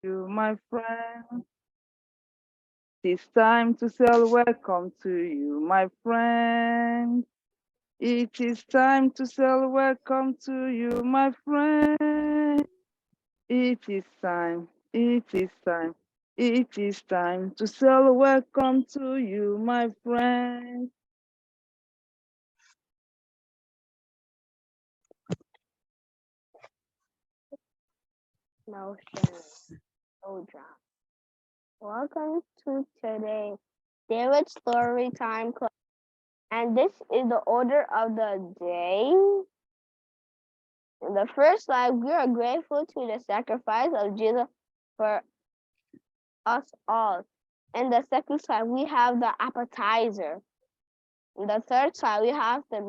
you, my friend. It's time to say welcome to you, my friend. It is time to say welcome to you, my friend. It is time, it is time, it is time to say welcome to you, my friend. No shame, no drama. Welcome to today David Story Time Club. And this is the order of the day. In the first slide, we are grateful to the sacrifice of Jesus for us all. In the second slide, we have the appetizer. In the third slide, we have the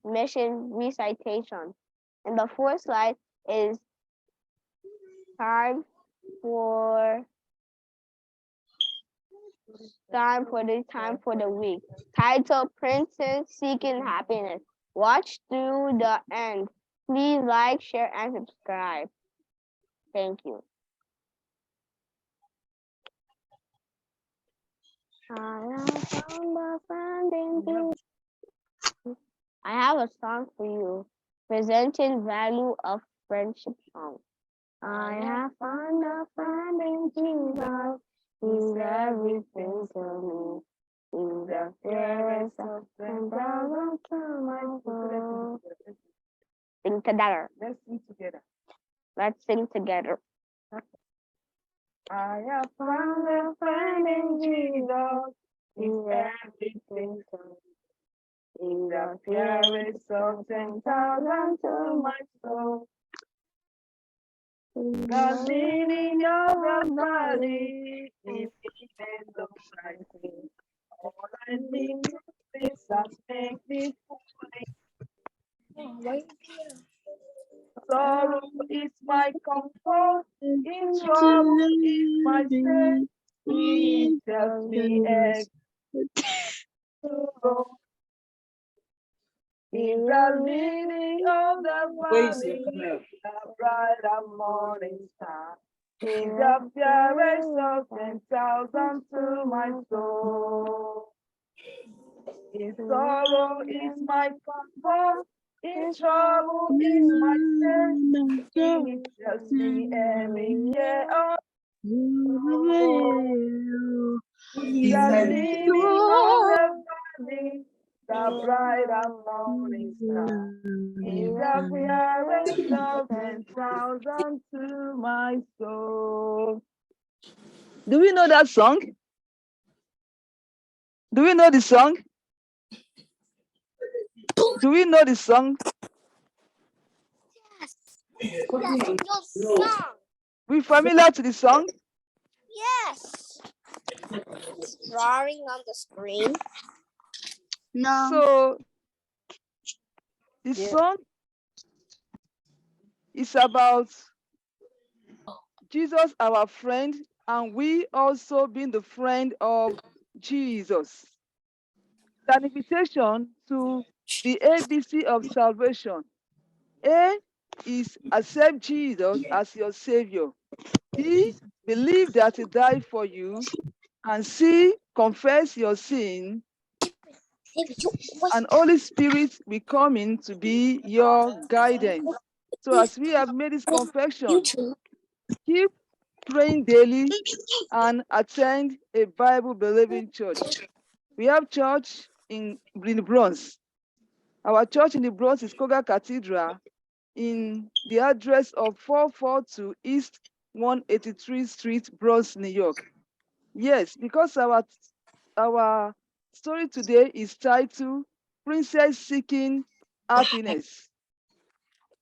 mission recitation. And the fourth slide is time for the week. Title: Princess Seeking Happiness. Watch through the end. Please like, share, and subscribe. Thank you. I have a song for you. Presenting value of friendship song. I have found a friend in Jesus. He's everything to me. He's the fairest of 10,000 to my soul. Sing together. Let's sing together. Let's sing together. I have found a friend in Jesus. He's everything to me. He's the fairest of 10,000 to my soul. God leading your body, if even though I think all I need is that make me free. Sorrow is my comfort, in trouble is my strength. He tells me to go. He's the lily of the valley, the bright and morning star. He's the fairest of 10,000 to my soul. In sorrow is my comfort, in trouble is my strength. He tells me every year on. He's the lily of the valley, the bright and morning star. He's the fairest of 10,000 to my soul. Do we know that song? Do we know the song? Do we know the song? Yes. We familiar to the song? Yes. Drawing on the screen. No. So the song is about Jesus, our friend, and we also being the friend of Jesus. It's an invitation to the ABC of salvation. A is accept Jesus as your Savior. B, believe that He died for you. And C, confess your sin. And Holy Spirit will come in to be your guidance. So as we have made this confession, keep praying daily and attend a Bible-believing church. We have church in the Bronx. Our church in the Bronx is Koga Cathedral in the address of 442 East 183 Street, Bronx, New York. Yes, because our story today is titled Princess Seeking Happiness.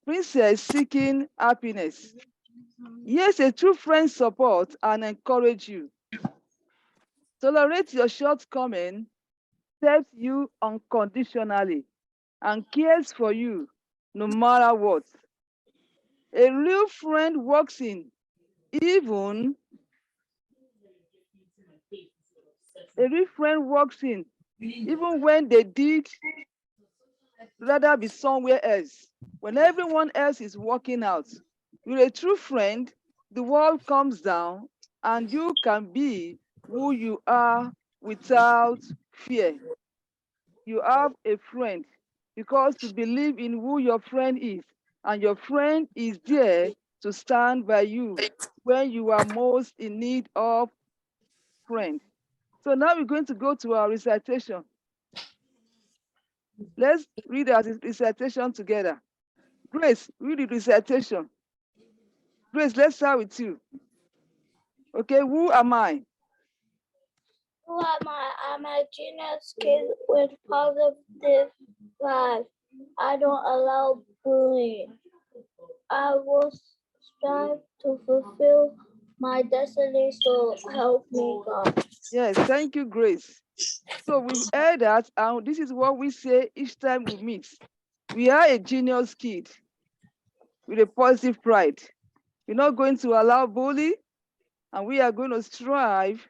Princess Seeking Happiness. Yes, a true friend supports and encourages you. Tolerate your shortcomings, accepts you unconditionally, and cares for you no matter what. A real friend walks in, even when they did rather be somewhere else. When everyone else is walking out, you're a true friend the wall comes down and you can be who you are without fear. You have a friend because to believe in who your friend is, and your friend is there to stand by you when you are most in need of friend. So now we're going to go to our recitation. Let's read our recitation together. Grace, read the recitation. Grace, let's start with you. Okay, who am I? Who am I? I'm a genius kid with positive life. I don't allow bullying. I will strive to fulfill my destiny, so help me God. Yes, thank you, Grace. So we've heard that, and this is what we say each time we meet. We are a genius kid with a positive pride. We're not going to allow bully, and we are going to strive to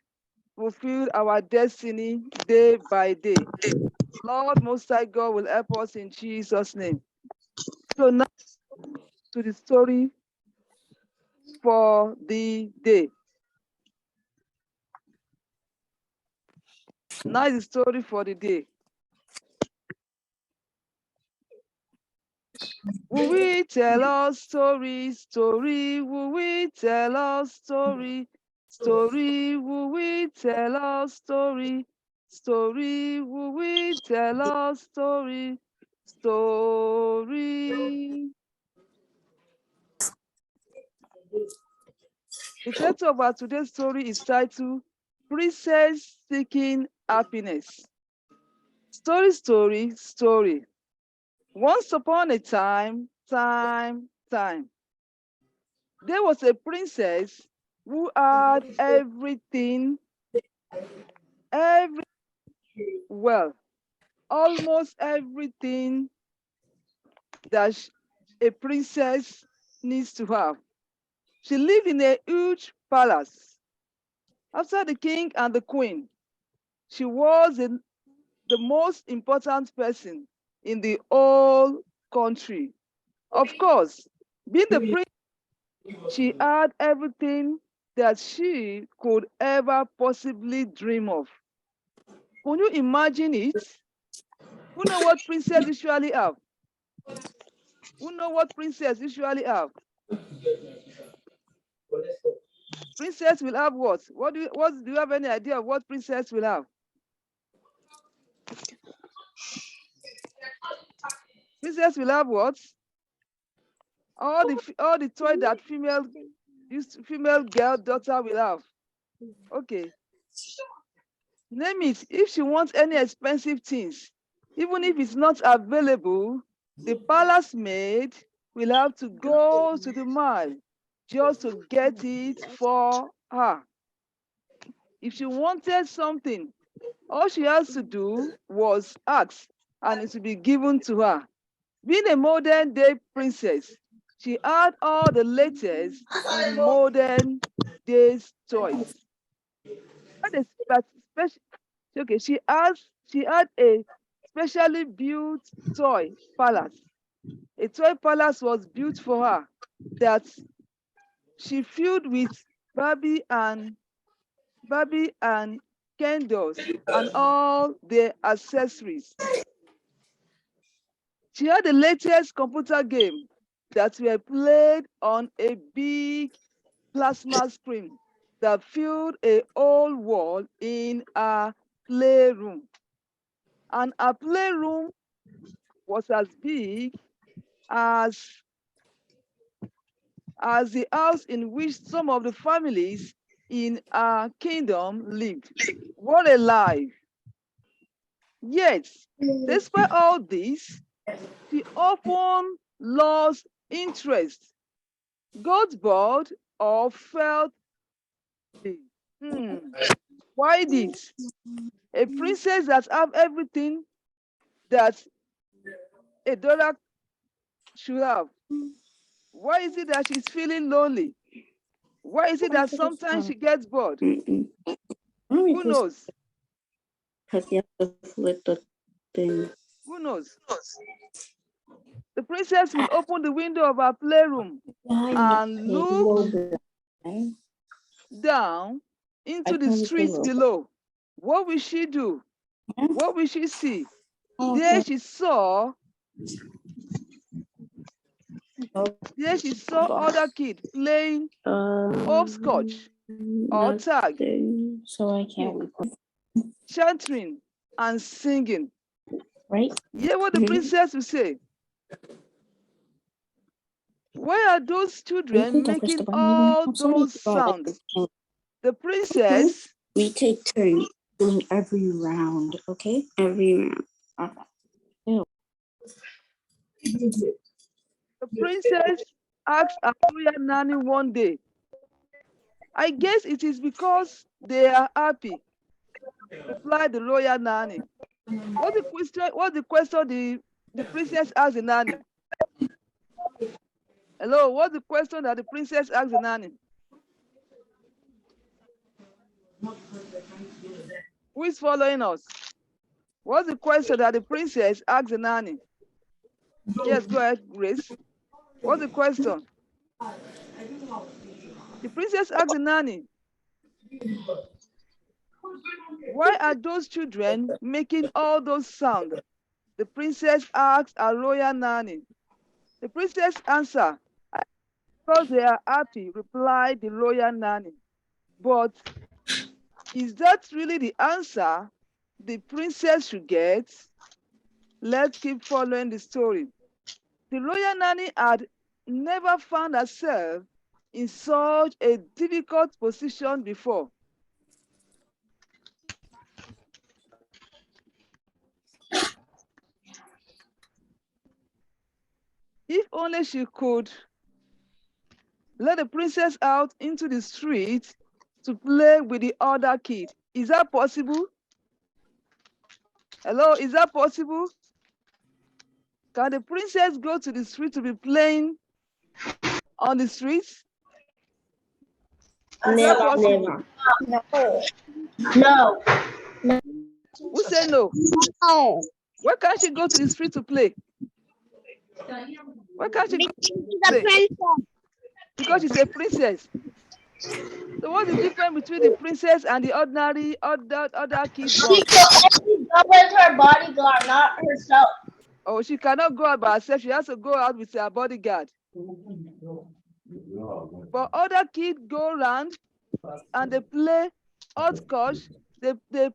fulfill our destiny day by day. Lord Most High God will help us in Jesus' name. So now to the story for the day. Now is the story for the day. Will we tell our story, story? Will we tell our story, story? Will we tell our story, story? Will we tell our story, story? The title of our today's story is titled Princess Seeking Happiness. Story, story, story. Once upon a time, there was a princess who had everything, well, almost everything that a princess needs to have. She lived in a huge palace. After the king and the queen, she was the most important person in the whole country. Of course, being the princess, she had everything that she could ever possibly dream of. Can you imagine it? Who know what princess usually have? Who know what princess usually have? Princess will have what? What do you have any idea of what princess will have? Princess will have what? All the toy that female girl daughter will have. Okay. Name it. If she wants any expensive things, even if it's not available, the palace maid will have to go to the mall just to get it for her. If she wanted something, all she has to do was ask, and it will be given to her. Being a modern day princess, she had all the latest in modern days toys. Okay, she had a specially built toy palace. A toy palace was built for her that she filled with Barbie and Barbie and Ken dolls and all their accessories. She had the latest computer game that were played on a big plasma screen that filled a whole wall in her playroom. And her playroom was as big as, as the house in which some of the families in her kingdom lived. What a life! Yet, despite all this, she often lost interest, got bored, or felt the, why this? A princess that have everything that a daughter should have. Why is it that she's feeling lonely? Why is it that sometimes she gets bored? Who knows? Who knows? The princess will open the window of her playroom and look down into the streets below. What will she do? What will she see? There she saw other kids playing hopscotch or tag, So I can't. chanting and singing. Right? Hear what the princess will say. Why are those children making all those sounds? The princess. We take turns doing every round, okay? Every round. Okay. The princess asked her royal nanny one day. I guess it is because they are happy, replied the royal nanny. What's the question the princess asked the nanny? Hello, what's the question that the princess asked the nanny? Who is following us? What's the question that the princess asked the nanny? Yes, go ahead, Grace. What's the question? The princess asked the nanny, why are those children making all those sounds? The princess asked a royal nanny. The princess answered, because they are happy, replied the royal nanny. But is that really the answer the princess should get? Let's keep following the story. The royal nanny had never found herself in such a difficult position before. If only she could let the princess out into the street to play with the other kid. Is that possible? Hello, is that possible? Can the princess go to the street to be playing on the streets? Never. No. Who said no? No. Why can't she go to the street to play? Why can't she go She's a princess. Because she's a princess. So what's the difference between the princess and the ordinary other kids? She can only go with her bodyguard, not herself. Oh, she cannot go out by herself. She has to go out with her bodyguard. But other kids go around and they play hopscotch. They play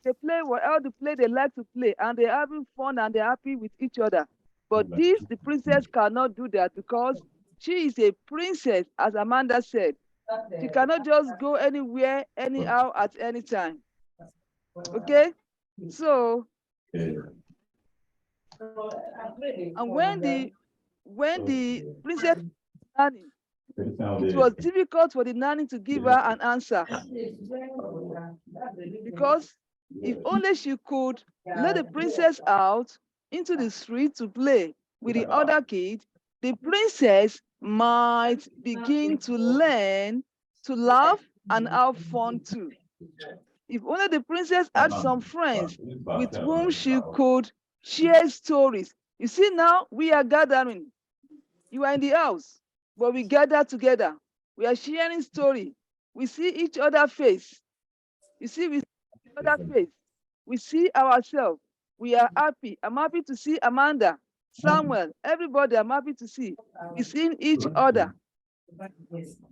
all the play they like to play, and they're having fun and they're happy with each other. But the princess cannot do that because she is a princess, as Amanda said. She cannot just go anywhere, anyhow, at any time. Okay? So, and when the princess nanny, it was difficult for the nanny to give her an answer. Because if only she could let the princess out into the street to play with the other kids, the princess might begin to learn to laugh and have fun too. If only the princess had some friends with whom she could share stories. You see, now we are gathering. You are in the house, but we gather together. We are sharing story. We see each other's face. You see, we see each other's face. We see ourselves. We are happy. I'm happy to see Amanda, Samuel, everybody I'm happy to see. We see each other.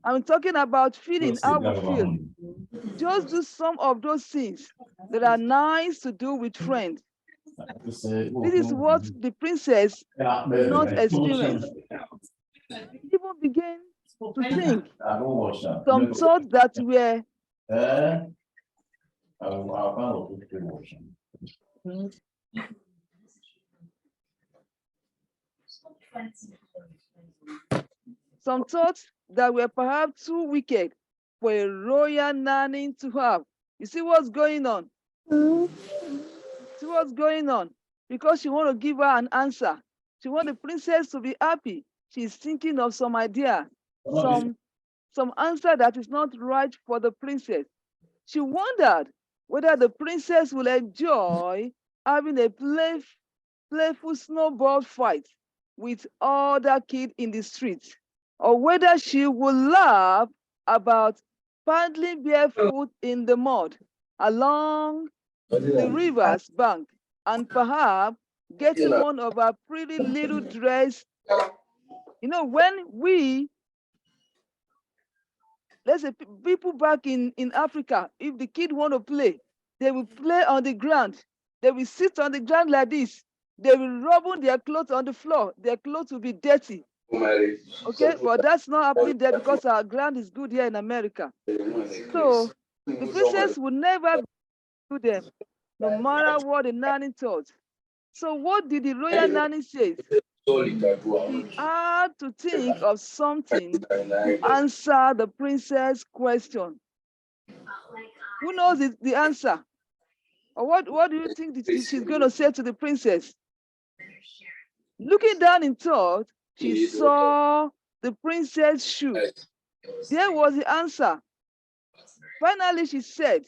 I'm talking about feeling how we feel. Just do some of those things that are nice to do with friends. This is what the princess did not experience. People began to think some thoughts that were perhaps too wicked for a royal nanny to have. You see what's going on? See what's going on? Because she wants to give her an answer. She wants the princess to be happy. She's thinking of some idea, some answer that is not right for the princess. She wondered whether the princess will enjoy having a playful snowball fight with other kids in the street. or whether she would laugh about paddling barefoot in the mud along the river's bank, and perhaps getting one of her pretty little dress. You know, when let's say people back in Africa, if the kid want to play, they will play on the ground. They will sit on the ground like this. They will rub on their clothes on the floor. Their clothes will be dirty. Okay, but that's not happening there because our ground is good here in America. So the princess would never do them, no matter what the nanny thought. So what did the royal nanny say? She had to think of something to answer the princess' question. Who knows the answer? Or what do you think she's going to say to the princess? Looking down in thought, she saw the princess' shoe. There was the answer. Finally, she said,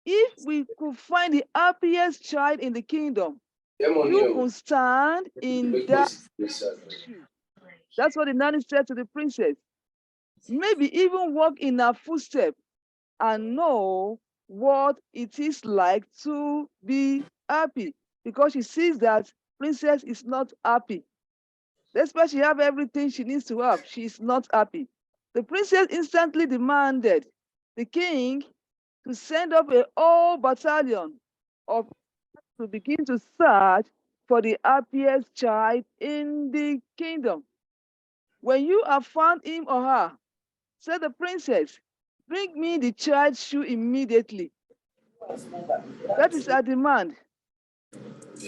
if we could find the happiest child in the kingdom, you could stand in that shoe. That's what the nanny said to the princess. Maybe even walk in her footsteps and know what it is like to be happy, because she sees that princess is not happy. Despite she have everything she needs to have, she is not happy. The princess instantly demanded the king to send up a whole battalion of to begin to search for the happiest child in the kingdom. When you have found him or her, said the princess, bring me the child's shoe immediately. That is a demand.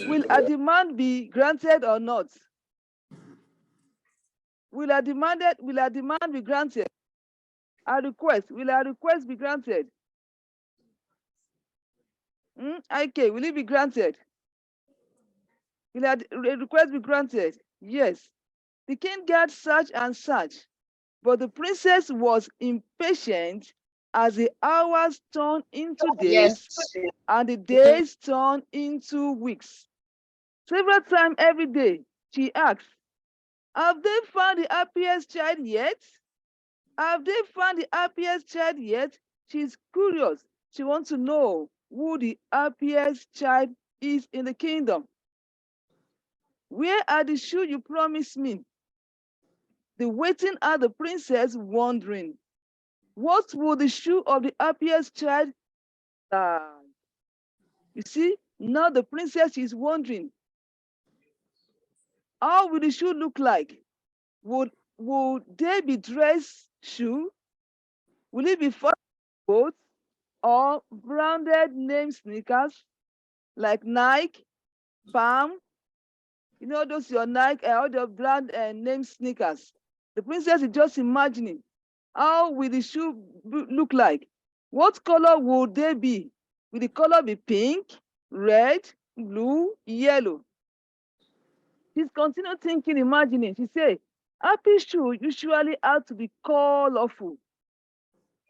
Will a demand be granted or not? Will a demand be granted? A request, will a request be granted? Okay, will it be granted? Will a request be granted? Yes. The king got such and such, but the princess was impatient as the hours turned into days and the days turned into weeks. Several times every day, she asked, have they found the happiest child yet? Have they found the happiest child yet? She's curious. She wants to know who the happiest child is in the kingdom. Where are the shoes you promised me? The waiting at the princess wondering, what will the shoe of the happiest child like? You see, now the princess is wondering, how will the shoe look like? Would they be dress shoe? Will it be for both or branded name sneakers like Nike, Palm? You know those your Nike, all the brand name sneakers. The princess is just imagining, how will the shoe look like? What color would they be? Will the color be pink, red, blue, yellow? She's continued thinking, imagining. She said, happy shoe usually have to be colorful.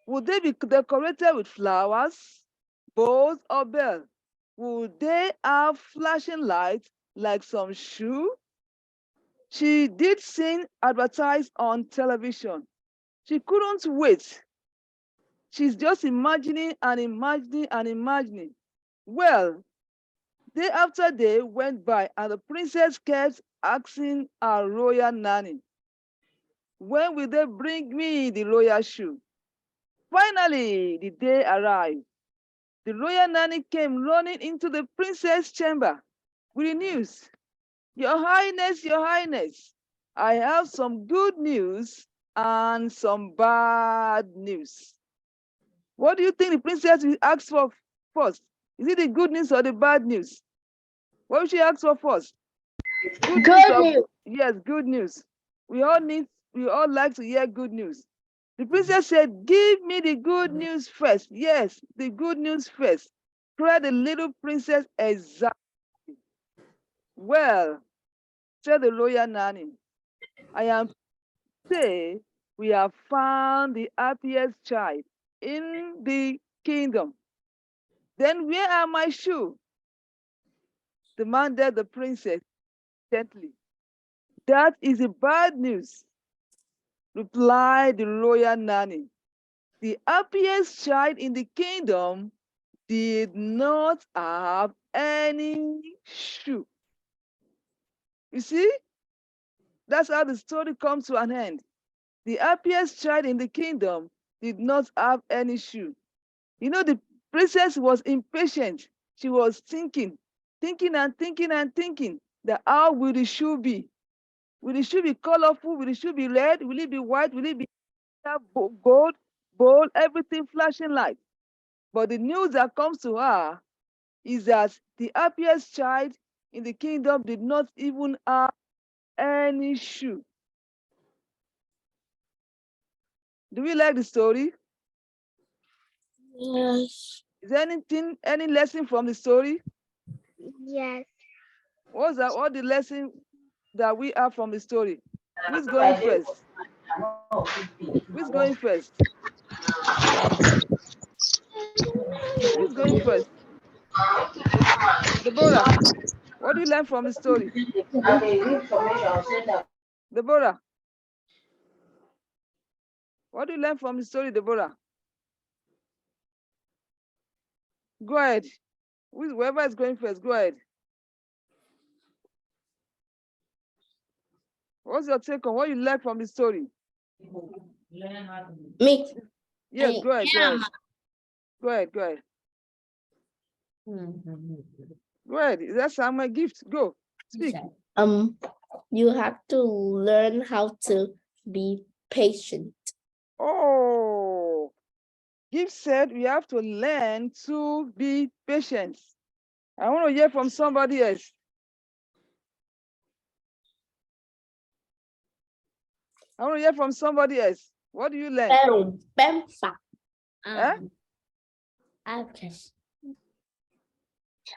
Would they be decorated with flowers, bows, or bells? Would they have flashing lights like some shoe? She did see advertised on television. She couldn't wait. She's just imagining and imagining and imagining. Well, day after day went by and the princess kept asking her royal nanny, when will they bring me the royal shoe? Finally, the day arrived. The royal nanny came running into the princess' chamber with the news. Your Highness, I have some good news and some bad news. What do you think the princess will ask for first? Is it the good news or the bad news? What will she ask for first? Good news. Yes, good news. We all like to hear good news. The princess said, give me the good news first. Yes, the good news first. Cried the little princess exactly. Well, said the royal nanny, I am say we have found the happiest child in the kingdom. Then where are my shoes? Demanded the princess gently. That is the bad news. replied the royal nanny. The happiest child in the kingdom did not have any shoe. You see, that's how the story comes to an end. The happiest child in the kingdom did not have any shoe. You know, the princess was impatient. She was thinking that how will the shoe be? Will the shoe be colorful? Will the shoe be red? Will it be white? Will it be gold, bold, everything flashing light? But the news that comes to her is that the happiest child in the kingdom did not even have any shoe. Do we like the story? Yes. Is there any lesson from the story? Yes. What's that? What the lesson that we have from the story? Who's going first? Who's going first? Who's going first? Deborah, what do you learn from the story? Deborah, what do you learn from the story, Deborah? Go ahead. Whoever is going first, go ahead. What's your take on what you learned from the story? Me. Yes, go ahead, go ahead. Go ahead, go ahead. Go ahead. Is that Samuel gift? Go. Speak. You have to learn how to be patient. Oh, Gift said we have to learn to be patient. I want to hear from somebody else. I want to hear from somebody else. What do you learn? Eh? Okay.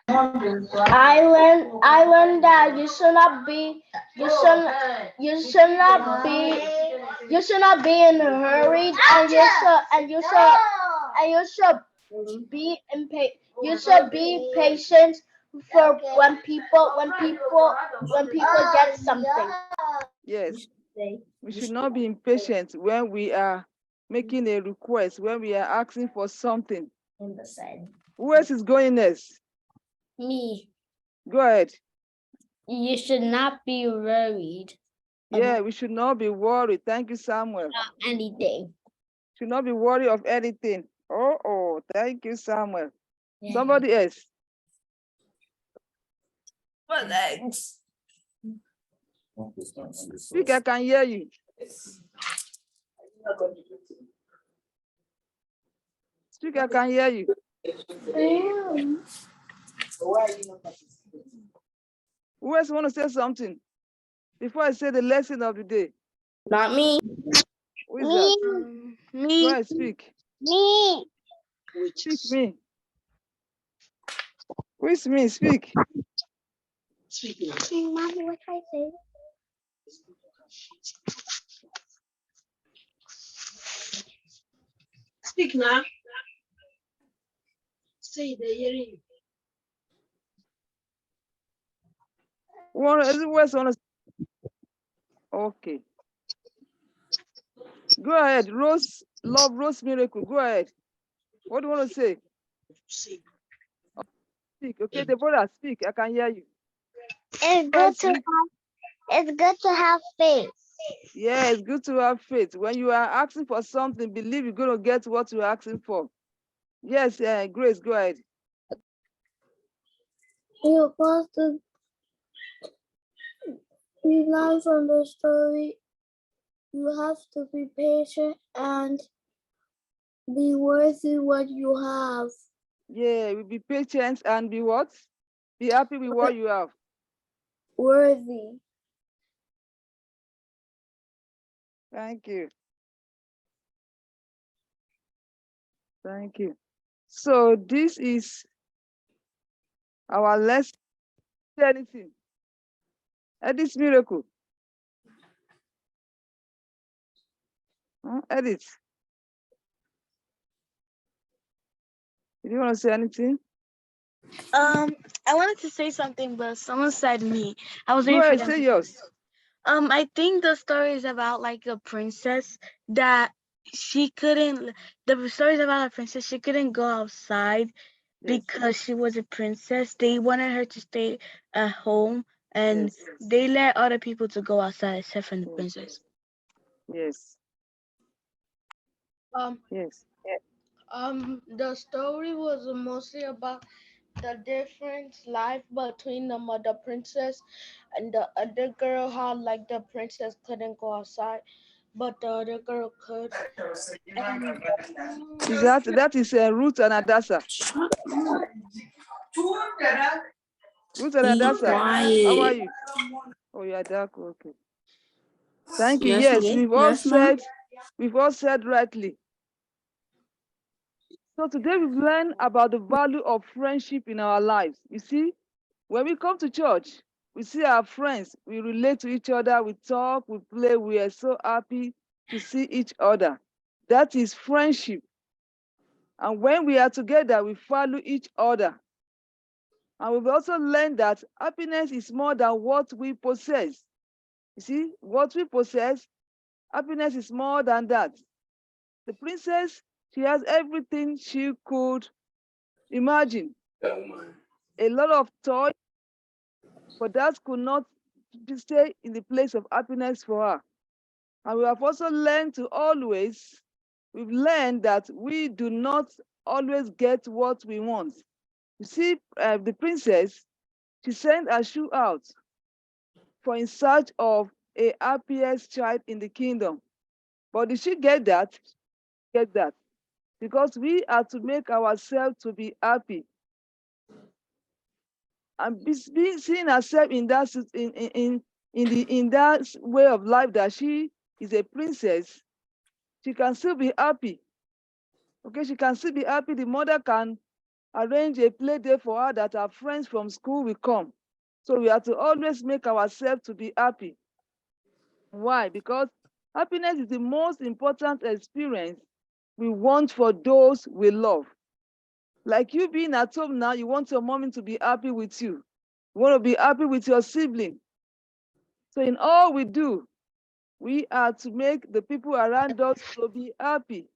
I learned that you should not be in a hurry, and you should be impatient. You should be patient for when people get something. Yes. We should not be impatient when we are making a request, when we are asking for something. Who else is going next? Me. Go ahead. You should not be worried Yeah, we should not be worried. Thank you, Samuel. about anything. Should not be worried of anything. Oh, thank you, Samuel. Yeah. Somebody else. Thanks. Speak, I can hear you. Speak, I can hear you. Who else want to say something before I say the lesson of the day? Not me. Who is that? Me. Go ahead, speak. Me. Speak me. Who is me? Speak. Mommy, what I say? Speak now. Say the hearing. Who else want to? Okay. Go ahead. Rose Miracle. Go ahead. What do you want to say? Speak. Speak. Okay, Deborah, speak. I can hear you. It's good to have faith. Yeah, it's good to have faith. When you are asking for something, believe you're going to get what you're asking for. Yes, Grace, go ahead. You're supposed to learn from the story. You have to be patient and be worthy what you have. Yeah, we be patient and be what? Be happy with what you have. Worthy. Thank you. Thank you. So this is our lesson. Anything. Edith's miracle. Edith. Did you want to say anything? I wanted to say something, but someone said me. I was Go waiting for ahead, them. say yours. I think the story is about like a princess that she couldn't. The story is about a princess. She couldn't go outside Yes, because she was a princess. They wanted her to stay at home, and yes, they let other people to go outside except for the yes, princess. yes, Um, yes. the story was mostly about the different life between the mother princess and the other girl. How like the princess couldn't go outside, but the other girl could. And Is that is Ruth and Adasa? Ruth and Be Adasa, how are quiet. you? Oh, you are dark. Okay. Thank you. Yes, Yes, yeah. Yes, ma'am. we've all said rightly. So today we've learned about the value of friendship in our lives. You see, when we come to church, we see our friends, we relate to each other, we talk, we play, we are so happy to see each other. That is friendship. And when we are together, we value each other. And we've also learned that happiness is more than what we possess. You see, what we possess, happiness is more than that. The princess, she has everything she could imagine. A lot of toys, but that could not stay in the place of happiness for her. And we have also learned to always, we've learned that we do not always get what we want. You see, the princess, she sent her shoe out for in search of a happiest child in the kingdom. But did she get that? Get that? Because we are to make ourselves to be happy. And seeing herself in that in that way of life that she is a princess, she can still be happy. Okay, she can still be happy. The mother can arrange a play day for her that her friends from school will come. So we have to always make ourselves to be happy. Why? Because happiness is the most important experience we want for those we love. Like you being at home now, you want your mommy to be happy with you. You want to be happy with your sibling. So in all we do, we are to make the people around us to be happy.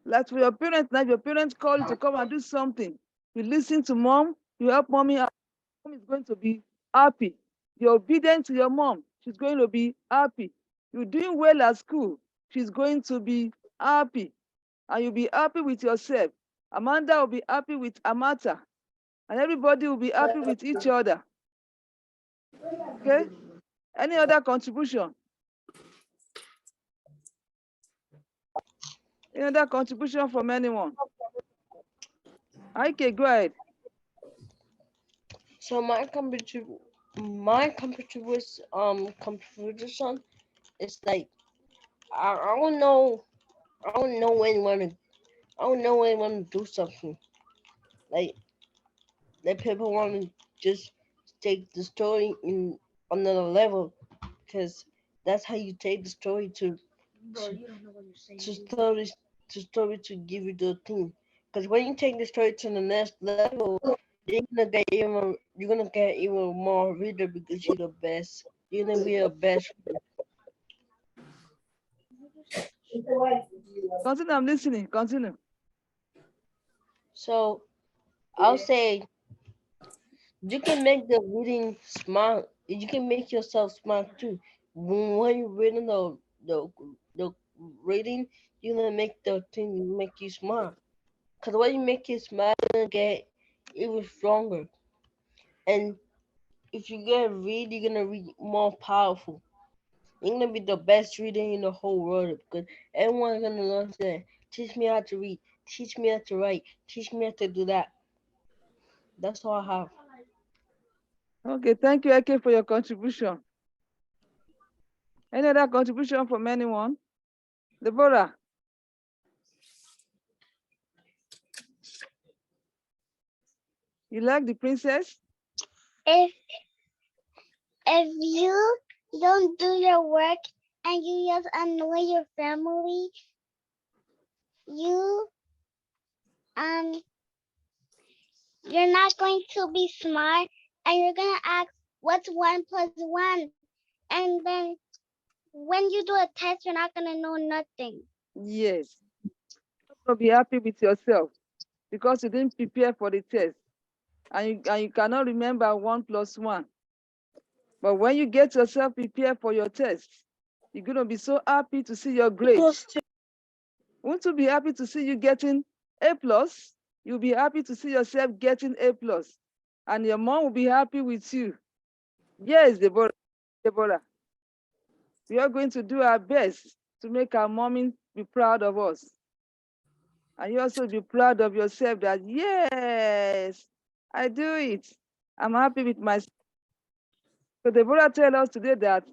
Like for your parents, now if your parents call you to come and do something, you listen to mom, you help mommy out, mom is going to be happy. You're obedient to your mom, she's going to be happy. You're doing well at school, she's going to be happy. And you'll be happy with yourself. Amanda will be happy with Amata. And everybody will be happy with each other. Okay? Any other contribution? Any other contribution from anyone? Okay, go ahead. so my contribution is like I don't know. I don't know anyone. I don't know anyone to do something like people want to just take the story in another level because that's how you take the story to story to give you the thing. Because when you take the story to the next level, you're gonna get even more reader because you're the best. You're gonna be the best. Continue, I'm listening. Continue. So I'll say you can make the reading smart. You can make yourself smart too. When you're reading the reading, you're gonna make the thing make you smart. Cause when you make you smart, you're gonna get even stronger. And if you get read, you're gonna read more powerful. You're gonna be the best reader in the whole world because everyone's gonna learn that. Teach me how to read. Teach me how to write. Teach me how to do that. That's all I have. Okay, thank you, Eke, for your contribution. Any other contribution from anyone? Deborah, you like the princess? If you don't do your work and you just annoy your family, you um you're not going to be smart and you're gonna ask what's one plus one. And then when you do a test, you're not gonna know nothing. Yes. So be happy with yourself because you didn't prepare for the test and you cannot remember 1 + 1. But when you get yourself prepared for your test, you're going to be so happy to see your grades. Won't you be happy to see you getting A+? You'll be happy to see yourself getting A+. And your mom will be happy with you. Yes, Deborah. We are going to do our best to make our mommy be proud of us. And you also be proud of yourself that, yes, I do it. I'm happy with myself. So Deborah tell us today that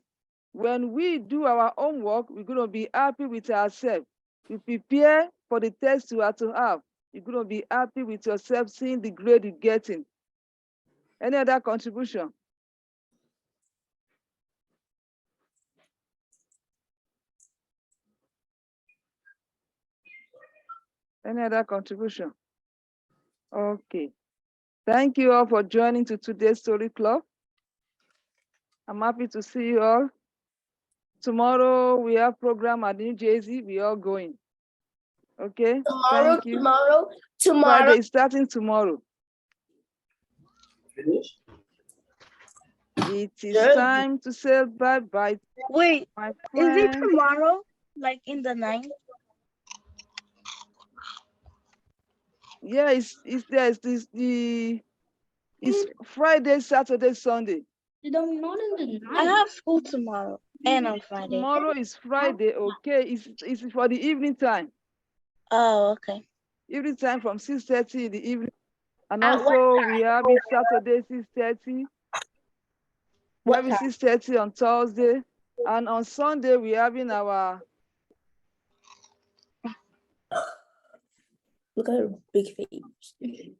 when we do our homework, we're going to be happy with ourselves. We prepare for the test you are to have. You're going to be happy with yourself, seeing the grade you're getting. Any other contribution? Any other contribution? Okay. Thank you all for joining to today's Story Club. I'm happy to see you all. Tomorrow we have program at New Jersey. We are going. Okay. Thank you. Tomorrow. Friday is starting tomorrow. Finish? It is Jersey. time to say bye-bye, Wait, my is it friend. tomorrow? Like in the night? Yeah, it's Friday, Saturday, Sunday. Not in the I night. have school tomorrow and on Friday. Tomorrow is Friday, okay? It's for the evening time. Oh, okay. Evening time from 6:30 in the evening. And At what also we have it Saturday 6:30. We have it 6:30 on Thursday. And on Sunday we're having our Look at her big face.